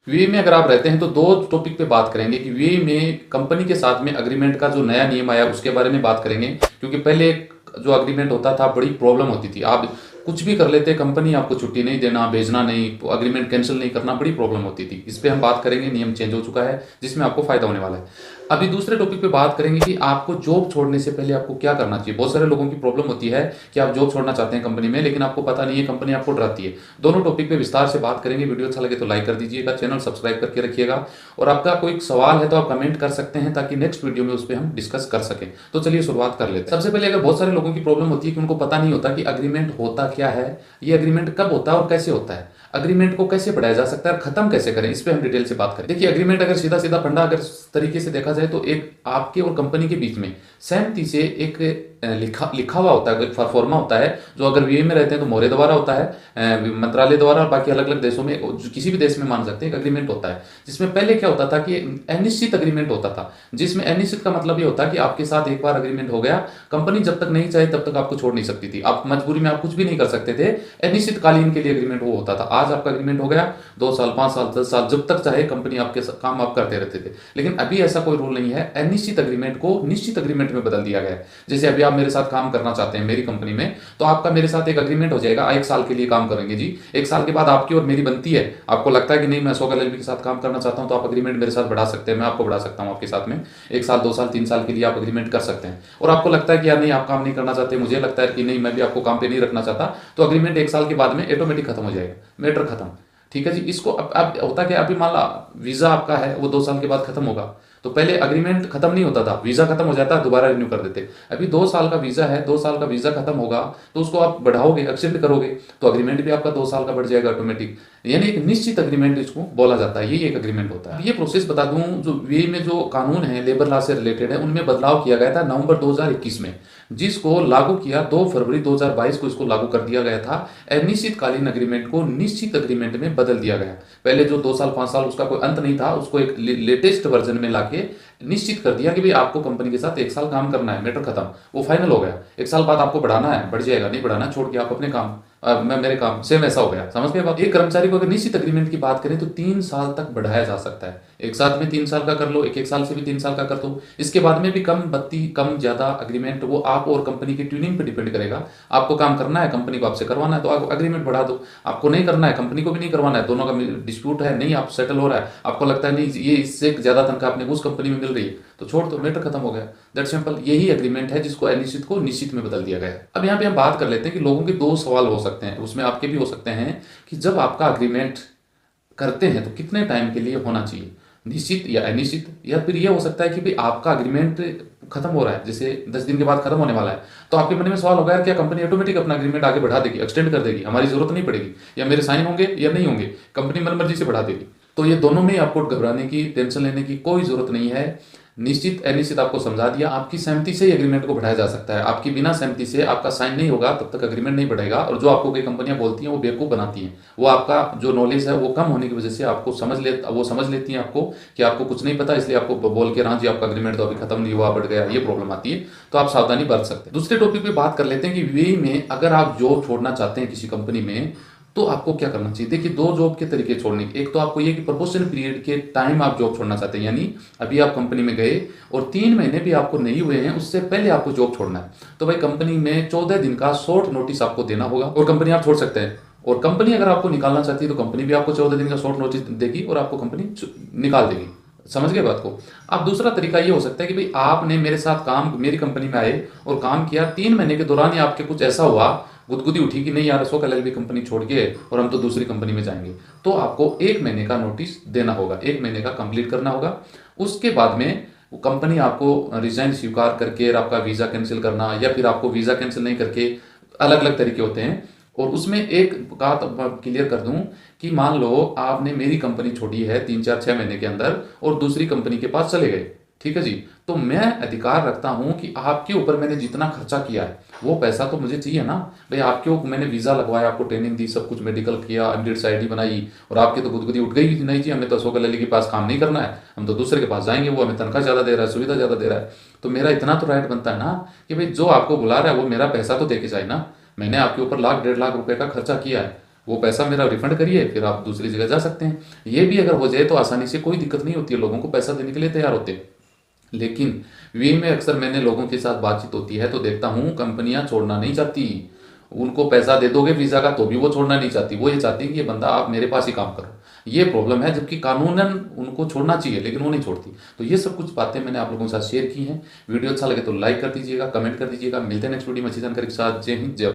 वीए में अगर आप रहते हैं तो दो टॉपिक पे बात करेंगे कि वीए में कंपनी के साथ में अग्रीमेंट का जो नया नियम आया उसके बारे में बात करेंगे, क्योंकि पहले जो अग्रीमेंट होता था बड़ी प्रॉब्लम होती थी। आप कुछ भी कर लेते, कंपनी आपको छुट्टी नहीं देना, भेजना नहीं, अग्रीमेंट कैंसिल नहीं करना, बड़ी प्रॉब्लम होती थी। इस पे हम बात करेंगे, नियम चेंज हो चुका है जिसमें आपको फायदा होने वाला है। अभी दूसरे टॉपिक पे बात करेंगे कि आपको जॉब छोड़ने से पहले आपको क्या करना चाहिए। बहुत सारे लोगों की प्रॉब्लम होती है कि आप जॉब छोड़ना चाहते हैं कंपनी में, लेकिन आपको पता नहीं है, कंपनी आपको डराती है। दोनों टॉपिक पे विस्तार से बात करेंगे। वीडियो अच्छा लगे तो लाइक कर दीजिएगा, चैनल सब्सक्राइब करके रखिएगा, और आपका कोई सवाल है तो आप कमेंट कर सकते हैं ताकि नेक्स्ट वीडियो में उस पर हम डिस्कस कर सकें। तो चलिए शुरुआत कर लेते हैं। सबसे पहले, अगर बहुत सारे लोगों की प्रॉब्लम होती है कि उनको पता नहीं होता कि अग्रीमेंट होता क्या है, ये अग्रीमेंट कब होता है और कैसे होता है, अग्रीमेंट को कैसे बढ़ाया जा सकता है और खत्म कैसे करें, इस पे हम डिटेल से बात करें। देखिए, अग्रीमेंट अगर सीधा सीधा फंडा अगर तरीके से देखा जाए तो एक आपके और कंपनी के बीच में सहमति से एक लिखा लिखा हुआ होता है, एक फॉर्मा होता है, जो अगर वीए में रहते हैं तो मोरे द्वारा होता है, मंत्रालय द्वारा, और बाकी अलग अलग देशों में, किसी भी देश में मान सकते हैं, एक अग्रीमेंट होता है। जिसमें पहले क्या होता था कि अनिश्चित अग्रीमेंट होता था, जिसमें अनिश्चित का मतलब ये होता है कि आपके साथ एक बार अग्रीमेंट हो गया, कंपनी जब तक नहीं चाहे तब तक आपको छोड़ नहीं सकती थी, आप मजबूरी में आप कुछ भी नहीं कर सकते थे। अनिश्चितकालीन के लिए अग्रीमेंट वो होता था। आज आपका अग्रीमेंट हो गया, 2 साल, 5 साल, 10 साल, जब तक चाहे कंपनी आपके काम आप करते रहते थे। लेकिन अभी ऐसा कोई रूल नहीं है, अनिश्चित अग्रीमेंट को निश्चित अग्रीमेंट में बदल दिया गया है। जैसे अभी आप मेरे साथ काम करना चाहते हैं मेरी कंपनी में, तो आपका मेरे साथ एक अग्रीमेंट हो जाएगा, 1 साल के लिए काम करेंगे जी। 1 साल के बाद आपकी और मेरी बनती है, आपको लगता है कि नहीं मैं अशोक एलएलबी के साथ काम करना चाहता हूं, तो आप अग्रीमेंट मेरे साथ बढ़ा सकते हैं, मैं आपको बढ़ा सकता हूं आपके साथ में 1 साल, 2 साल, 3 साल के लिए आप अग्रीमेंट कर सकते हैं। और आपको लगता है कि यार नहीं आप काम नहीं करना चाहते, मुझे लगता है कि नहीं मैं भी आपको काम पे नहीं रखना चाहता, तो अग्रीमेंट 1 साल के बाद में ऑटोमेटिक खत्म हो जाएगा, मैटर खत्म। ठीक है जी। इसको अब होता क्या, अभी मान ला वीजा आपका है वो 2 साल के बाद खत्म होगा, तो पहले अग्रीमेंट खत्म नहीं होता था, वीजा खत्म हो जाता, दोबारा रिन्यू कर देते। अभी 2 साल का वीजा है, 2 साल का वीजा खत्म होगा तो उसको आप बढ़ाओगे, एक्सटेंड करोगे, तो अग्रीमेंट भी आपका 2 साल का बढ़ जाएगा ऑटोमेटिक। यानी एक निश्चित अग्रीमेंट इसको बोला जाता है, यही एक अग्रीमेंट होता है। ये प्रोसेस बता दूं, जो वे में जो कानून है लेबर लॉ से रिलेटेड है, उनमें बदलाव किया गया था नवंबर 2021 में, जिसको लागू किया 2 फरवरी 2022 को, इसको लागू कर दिया गया था। अनिश्चितकालीन अग्रीमेंट को निश्चित अग्रीमेंट में बदल दिया गया। पहले जो 2 साल 5 साल उसका कोई अंत नहीं था, उसको एक लेटेस्ट वर्जन में लाके निश्चित कर दिया कि भाई आपको कंपनी के साथ 1 साल काम करना है, मैटर खत्म, वो फाइनल हो गया। 1 साल बाद आपको बढ़ाना है, बढ़ जाएगा, नहीं बढ़ाना छोड़ के आप अपने काम, मैं मेरे काम, सेम ऐसा हो गया। समझ गए बात। एक कर्मचारी को अगर निश्चित अग्रीमेंट की बात करें तो 3 साल तक बढ़ाया जा सकता है। एक साथ में 3 साल का कर लो, एक साल से भी 3 साल का कर दो, इसके बाद में भी कम बत्ती कम ज्यादा अग्रीमेंट वो आप और कंपनी की ट्यूनिंग पे डिपेंड करेगा। आपको काम करना है, कंपनी को आपसे करवाना है, तो आप अग्रीमेंट बढ़ा दो। आपको नहीं करना है, कंपनी को भी नहीं करवाना है, दोनों का डिस्प्यूट है, नहीं आप सेटल हो रहा है, आपको लगता है नहीं ये इससे ज्यादा तनख्वाह अपने उस कंपनी में मिल रही है, तो छोड़ दो, मैटर खत्म हो गया। दैट सिंपल, यही एग्रीमेंट है जिसको अनिश्चित को निश्चित में बदल दिया गया है। अब यहाँ पे हम बात कर लेते हैं कि लोगों के 2 सवाल हो सकते हैं, उसमें आपके भी हो सकते हैं कि जब आपका अग्रीमेंट करते हैं तो कितने टाइम के लिए होना चाहिए, निश्चित या अनिश्चित, या फिर ये हो सकता है कि भाई आपका अग्रीमेंट खत्म हो रहा है, जैसे 10 दिन के बाद खत्म होने वाला है, तो आपके मन में सवाल होगा यार क्या कंपनी ऑटोमेटिक अपना अग्रीमेंट आगे बढ़ा देगी, एक्सटेंड कर देगी, हमारी जरूरत नहीं पड़ेगी, या मेरे साइन होंगे या नहीं होंगे, कंपनी मन मर्जी से बढ़ा देगी। तो ये दोनों में आपको घबराने की, टेंशन लेने की कोई जरूरत नहीं है। निश्चित अनिश्चित आपको समझा दिया, आपकी सहमति से ही एग्रीमेंट को बढ़ाया जा सकता है। आपकी बिना सहमति से आपका साइन नहीं होगा तब तक अग्रीमेंट नहीं बढ़ेगा। और जो आपको कई कंपनियां बोलती हैं वो बेवकूफ बनाती हैं, वो आपका जो नॉलेज है वो कम होने की वजह से आपको समझ लेती हैं आपको कि आपको कुछ नहीं पता, इसलिए आपको बोल के हाँ जी आपका अग्रीमेंट तो अभी खत्म नहीं हुआ, बढ़ गया, ये प्रॉब्लम आती है। तो आप सावधानी बरत सकते हैं। दूसरे टॉपिक पे बात कर लेते हैं कि वे में अगर आप जॉब छोड़ना चाहते हैं किसी कंपनी में तो आपको क्या करना चाहिए। देखिए, 2 जॉब के तरीके छोड़ने के, एक तो आपको ये कि प्रपोशन पीरियड के टाइम आप जॉब छोड़ना चाहते हैं, यानी अभी आप कंपनी में गए और 3 महीने भी आपको नहीं हुए हैं, उससे पहले आपको जॉब छोड़ना है, तो भाई कंपनी में 14 दिन का शॉर्ट नोटिस आपको देना होगा और कंपनी आप छोड़ सकते हैं। और कंपनी अगर आपको निकालना चाहती है तो कंपनी भी आपको 14 दिन का शॉर्ट नोटिस देगी और आपको कंपनी निकाल देगी। समझ गए बात को। अब दूसरा तरीका ये हो सकता है कि भाई आपने मेरे साथ काम, मेरी कंपनी में आए और काम किया, 3 महीने के दौरान ही आपके कुछ ऐसा हुआ, गुदगुदी उठी कि नहीं यार अशोक एलएलबी कंपनी छोड़ के और हम तो दूसरी कंपनी में जाएंगे, तो आपको 1 महीने का नोटिस देना होगा, 1 महीने का कंप्लीट करना होगा। उसके बाद में कंपनी आपको रिजाइन स्वीकार करके आपका वीजा कैंसिल करना, या फिर आपको वीजा कैंसिल नहीं करके, अलग अलग तरीके होते हैं। और उसमें एक बात क्लियर कर दूं कि मान लो आपने मेरी कंपनी छोड़ी है 3 4 6 महीने के अंदर और दूसरी कंपनी के पास चले गए, ठीक है जी, तो मैं अधिकार रखता हूं कि आपके ऊपर मैंने जितना खर्चा किया है वो पैसा तो मुझे चाहिए ना। भाई आपके ऊपर मैंने वीजा लगवाया, आपको ट्रेनिंग दी, सब कुछ मेडिकल किया, एमडीएस आईडी बनाई, और आपके तो गुदगुदी उठ गई, नहीं जी हमें तो अशोक एलएलबी के पास काम नहीं करना है, हम तो दूसरे के पास जाएंगे, वो हमें तनख्वाह ज्यादा दे रहा है, सुविधा ज्यादा दे रहा है। तो मेरा इतना तो राइट बनता है ना कि भाई जो आपको बुला रहा है वो मेरा पैसा तो दे के जाए ना। मैंने आपके ऊपर 1 लाख 1.5 लाख रुपए का खर्चा किया है, वो पैसा मेरा रिफंड करिए, फिर आप दूसरी जगह जा सकते हैं। ये भी अगर हो जाए तो आसानी से, कोई दिक्कत नहीं होती है, लोगों को पैसा देने के लिए तैयार होते हैं। लेकिन वे में अक्सर मैंने लोगों के साथ बातचीत होती है तो देखता हूँ कंपनियां छोड़ना नहीं चाहती। उनको पैसा दे दोगे वीज़ा का तो भी वो छोड़ना नहीं चाहती, वो ये चाहती है कि ये बंदा आप मेरे पास ही काम करो। ये प्रॉब्लम है, जबकि कानूनन उनको छोड़ना चाहिए लेकिन वो नहीं छोड़ती। तो ये सब कुछ बातें मैंने आप लोगों के साथ शेयर की हैं। वीडियो अच्छा लगे तो लाइक कर दीजिएगा, कमेंट कर दीजिएगा। मिलते हैं नेक्स्ट वीडियो में अच्छी जानकारी के साथ। जय हिंद, जय